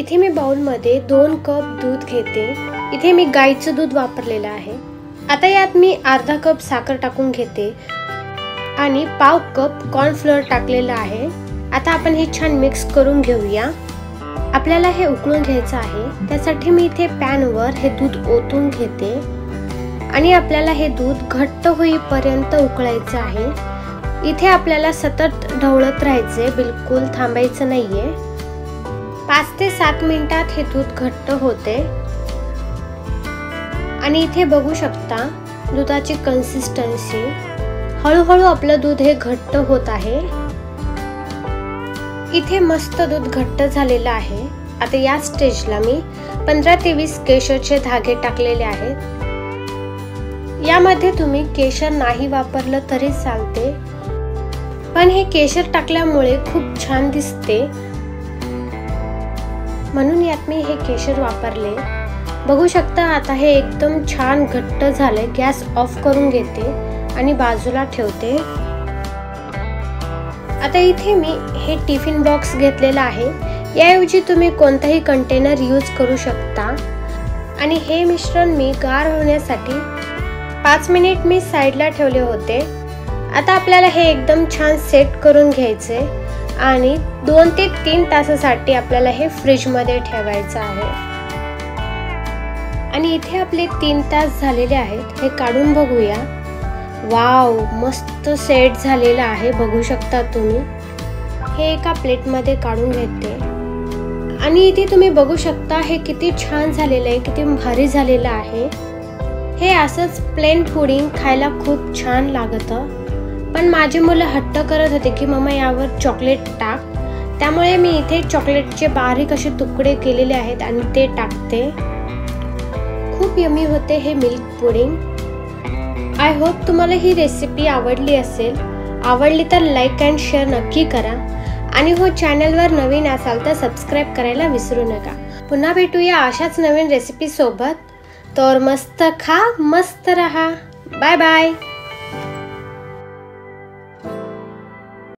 इथे मी बाउलमध्ये 2 कप दूध घेते। इथे मी गाईचं दूध वापरलेलं आहे। आता यात मी अर्धा कप साखर टाकून घेते आणि पाव कप कॉर्नफ्लोअर टाकलेला आहे। आता आपण हे छान मिक्स करून घेऊया। आपल्याला हे उकळून घ्यायचं आहे। त्यासाठी मी इथे पॅनवर हे दूध ओतून घेते आणि आपल्याला हे दूध घट्ट होईपर्यंत उकळायचं आहे। इथे आपल्याला सतत ढवळत राहायचे, बिलकुल थांबायचं नाहीये। 5 ते 7 मिनिटात हे दूध घट्ट होते आणि इथे बघू शकता दुधाची कन्सिस्टन्सी हळूहळू आपलं दूध हे घट्ट होत आहे। इथे मस्त दूध घट्ट झालेलं आहे। आता या स्टेजला मी 15 ते 20 केशरचे धागे टाकलेले आहेत। यामध्ये तुम्ही केशर नाही वापरलं तरी चालते, पण हे केशर टाकल्यामुळे खूप छान दिसते, म्हणून यात मी हे केशर वापरले। बघू शकता आता हे एकदम छान घट्ट झाले। गॅस ऑफ करून घेते आणि बाजूला ठेवते। आता इथे मी हे टिफिन बॉक्स घेतलेला आहे। याऐवजी तुम्ही कोणताही कंटेनर यूज करू शकता आणि हे मिश्रण मी गार होण्यासाठी 5 मिनिट मी साईडला ठेवले होते। आता आपल्याला हे एकदम छान सेट करून घ्यायचे आणि 2 ते 3 तासासाठी आपल्याला हे फ्रीज मध्ये ठेवायचं आहे। आणि इथे आपले 3 तास झालेले आहेत। हे काढून बघूया। वाव, मस्त सेट झालेला आहे, बघू शकता तुम्ही। हे एका प्लेट मध्ये काढून घेते आणि इथे तुम्ही बघू शकता हे किती छान झालेलं आहे, किती भारी झालेलं आहे। हे असंच प्लेन पुडिंग खायला खूप छान लागतं, पण माझी मुलं हट्ट करत होते की मम्मा यावर चॉकलेट टाक, त्यामुळे मी इथे चॉकलेटचे बारीक असे तुकडे केलेले आहेत आणि ते टाकते। खूप यमी होते हे मिल्क पुडिंग। आय होप तुम्हाला ही रेसिपी आवडली असेल। आवडली तर लाईक अँड शेअर नक्की करा आणि हो, चॅनलवर नवीन असाल तर सबस्क्राईब करायला विसरू नका। पुन्हा भेटूया अशाच नवीन रेसिपी सोबत। तर मस्त खा, मस्त रहा। Bye bye.